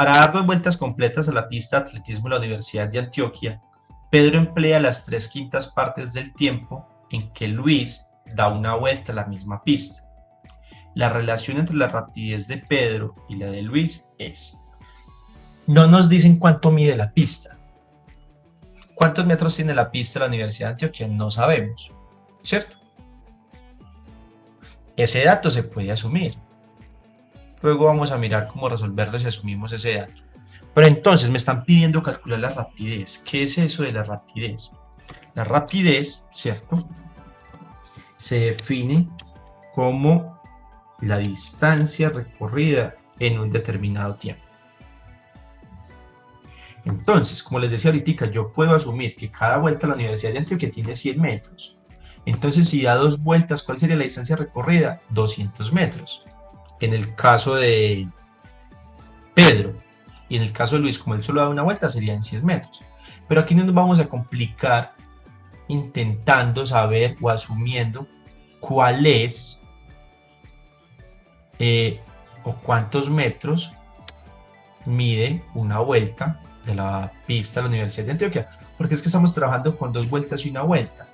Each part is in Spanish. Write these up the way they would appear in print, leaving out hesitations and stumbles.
Para dar 2 vueltas completas a la pista de atletismo de la Universidad de Antioquia, Pedro emplea las 3/5 partes del tiempo en que Luis da una vuelta a la misma pista. La relación entre la rapidez de Pedro y la de Luis es: no nos dicen cuánto mide la pista. ¿Cuántos metros tiene la pista de la Universidad de Antioquia? No sabemos, ¿cierto? Ese dato se puede asumir. Luego vamos a mirar cómo resolverlo si asumimos ese dato. Pero entonces me están pidiendo calcular la rapidez. ¿Qué es eso de la rapidez? La rapidez, ¿cierto?, se define como la distancia recorrida en un determinado tiempo. Entonces, como les decía ahorita, yo puedo asumir que cada vuelta a la Universidad de Antioquia tiene 100 metros. Entonces, si da 2 vueltas, ¿cuál sería la distancia recorrida? 200 metros. En el caso de Pedro, y en el caso de Luis, como él solo da una vuelta, serían 100 metros. Pero aquí no nos vamos a complicar intentando saber o asumiendo cuál es o cuántos metros mide una vuelta de la pista de la Universidad de Antioquia, porque es que estamos trabajando con 2 vueltas y una vuelta.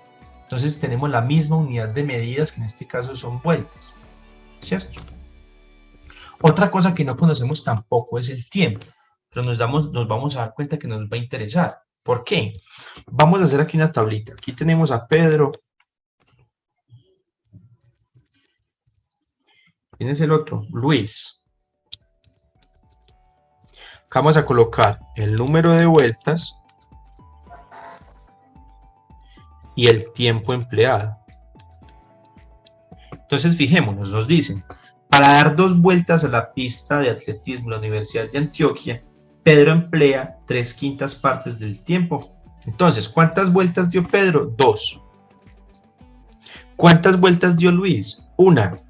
Entonces tenemos la misma unidad de medidas, que en este caso son vueltas, ¿cierto? Otra cosa que no conocemos tampoco es el tiempo, pero nos vamos a dar cuenta que nos va a interesar. ¿Por qué? Vamos a hacer aquí una tablita. Aquí tenemos a Pedro. ¿Quién es el otro? Luis. Acá vamos a colocar el número de vueltas y el tiempo empleado. Entonces fijémonos, nos dicen: para dar 2 vueltas a la pista de atletismo de la Universidad de Antioquia, Pedro emplea 3/5 partes del tiempo. Entonces, ¿cuántas vueltas dio Pedro? 2. ¿Cuántas vueltas dio Luis? 1.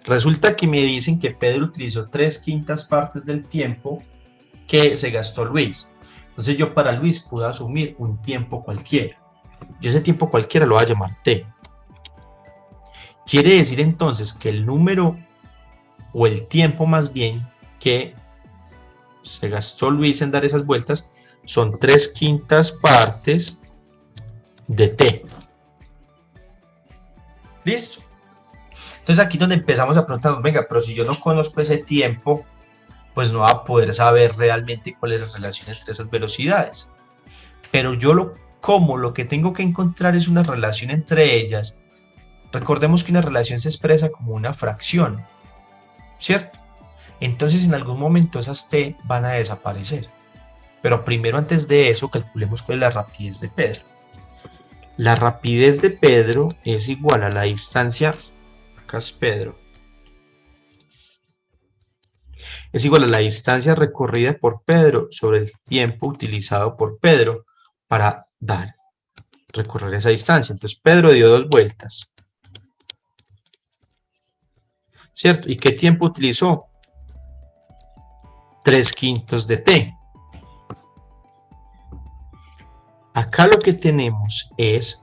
Resulta que me dicen que Pedro utilizó 3/5 partes del tiempo que se gastó Luis. Entonces yo para Luis puedo asumir un tiempo cualquiera. Yo ese tiempo cualquiera lo voy a llamar T. Quiere decir entonces que el número, o el tiempo más bien, que se gastó Luis en dar esas vueltas son 3/5 partes de T. ¿Listo? Entonces aquí es donde empezamos a preguntarnos: venga, pero si yo no conozco ese tiempo, pues no va a poder saber realmente cuál es la relación entre esas velocidades. Pero yo lo que tengo que encontrar es una relación entre ellas. Recordemos que una relación se expresa como una fracción, ¿cierto? Entonces en algún momento esas T van a desaparecer. Pero primero, antes de eso, calculemos cuál es la rapidez de Pedro. La rapidez de Pedro es igual a la distancia, acá es Pedro, es igual a la distancia recorrida por Pedro sobre el tiempo utilizado por Pedro para recorrer esa distancia. Entonces Pedro dio 2 vueltas, ¿cierto? ¿Y qué tiempo utilizó? 3/5 de T. Acá lo que tenemos es,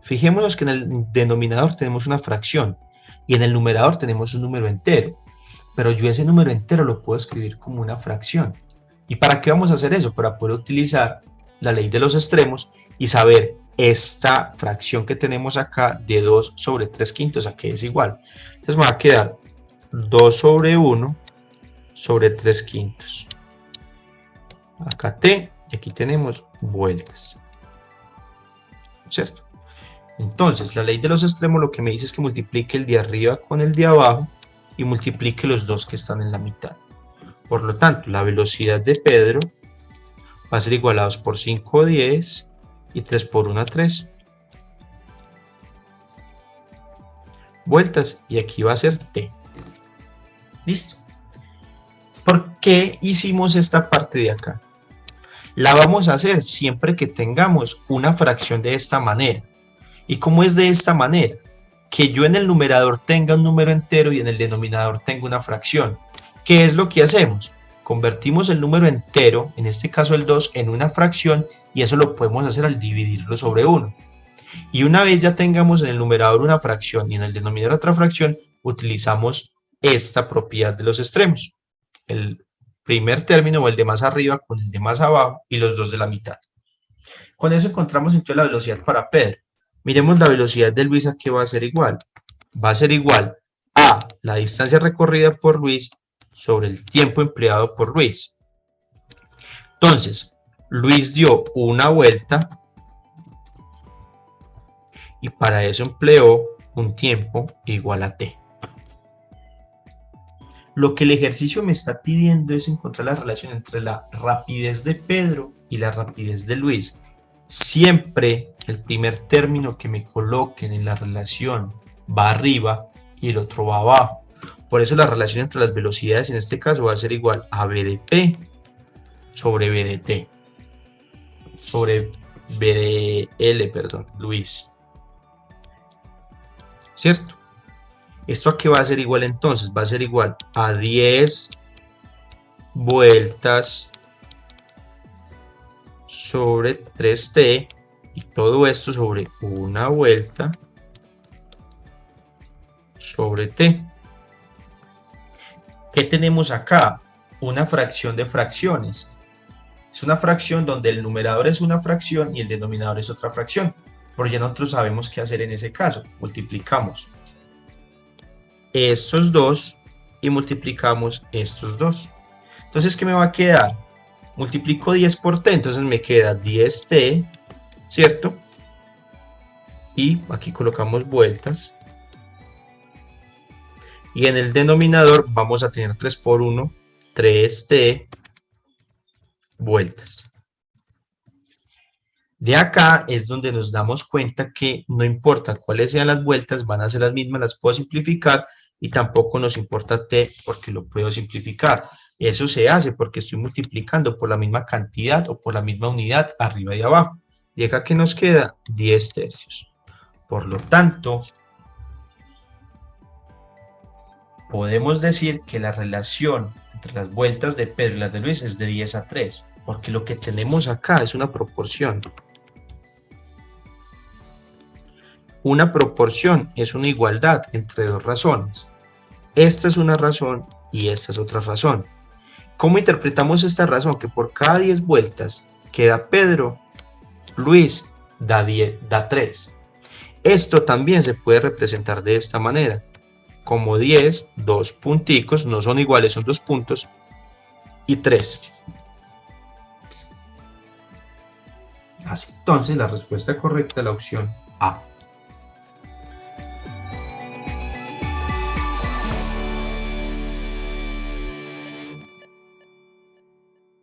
fijémonos que en el denominador tenemos una fracción y en el numerador tenemos un número entero, pero yo ese número entero lo puedo escribir como una fracción. ¿Y para qué vamos a hacer eso? Para poder utilizar la ley de los extremos y saber esta fracción que tenemos acá de 2 sobre 3/5 a qué es igual. Entonces me va a quedar 2 sobre 1 sobre 3/5. Acá T, y aquí tenemos vueltas, ¿cierto? Entonces la ley de los extremos lo que me dice es que multiplique el de arriba con el de abajo y multiplique los dos que están en la mitad. Por lo tanto, la velocidad de Pedro va a ser igual a 2 por 5, 10, y 3 por 1, 3 vueltas, y aquí va a ser T. ¿Listo? ¿Por qué hicimos esta parte de acá? La vamos a hacer siempre que tengamos una fracción de esta manera. ¿Y cómo es de esta manera? Que yo en el numerador tenga un número entero y en el denominador tenga una fracción. ¿Qué es lo que hacemos? Convertimos el número entero, en este caso el 2, en una fracción, y eso lo podemos hacer al dividirlo sobre 1. Y una vez ya tengamos en el numerador una fracción y en el denominador otra fracción, utilizamos esta propiedad de los extremos. El primer término o el de más arriba con el de más abajo y los dos de la mitad. Con eso encontramos entonces la velocidad para Pedro. Miremos la velocidad de Luis, ¿a qué va a ser igual? Va a ser igual a la distancia recorrida por Luis sobre el tiempo empleado por Luis. Entonces, Luis dio una vuelta y para eso empleó un tiempo igual a t. Lo que el ejercicio me está pidiendo es encontrar la relación entre la rapidez de Pedro y la rapidez de Luis. Siempre el primer término que me coloquen en la relación va arriba y el otro va abajo. Por eso la relación entre las velocidades en este caso va a ser igual a v de p sobre v de t, sobre v de l, perdón, Luis. ¿Cierto? ¿Esto a qué va a ser igual entonces? Va a ser igual a 10 vueltas sobre 3t y todo esto sobre una vuelta sobre t. ¿Qué tenemos acá? Una fracción de fracciones. Es una fracción donde el numerador es una fracción y el denominador es otra fracción. Pero ya nosotros sabemos qué hacer en ese caso. Multiplicamos estos dos y multiplicamos estos dos. Entonces, ¿qué me va a quedar? Multiplico 10 por t, entonces me queda 10t, ¿cierto? Y aquí colocamos vueltas. Y en el denominador vamos a tener 3 por 1, 3t vueltas. De acá es donde nos damos cuenta que no importa cuáles sean las vueltas, van a ser las mismas, las puedo simplificar y tampoco nos importa t porque lo puedo simplificar. Eso se hace porque estoy multiplicando por la misma cantidad o por la misma unidad arriba y abajo. Y acá que nos queda 10 tercios. Por lo tanto, podemos decir que la relación entre las vueltas de Pedro y las de Luis es de 10 a 3, porque lo que tenemos acá es una proporción. Una proporción es una igualdad entre dos razones. Esta es una razón y esta es otra razón. ¿Cómo interpretamos esta razón? Que por cada 10 vueltas que da Pedro, Luis da 3. Esto también se puede representar de esta manera. Como 10, dos punticos, no son iguales, son dos puntos, y 3. Así, entonces la respuesta correcta es la opción A.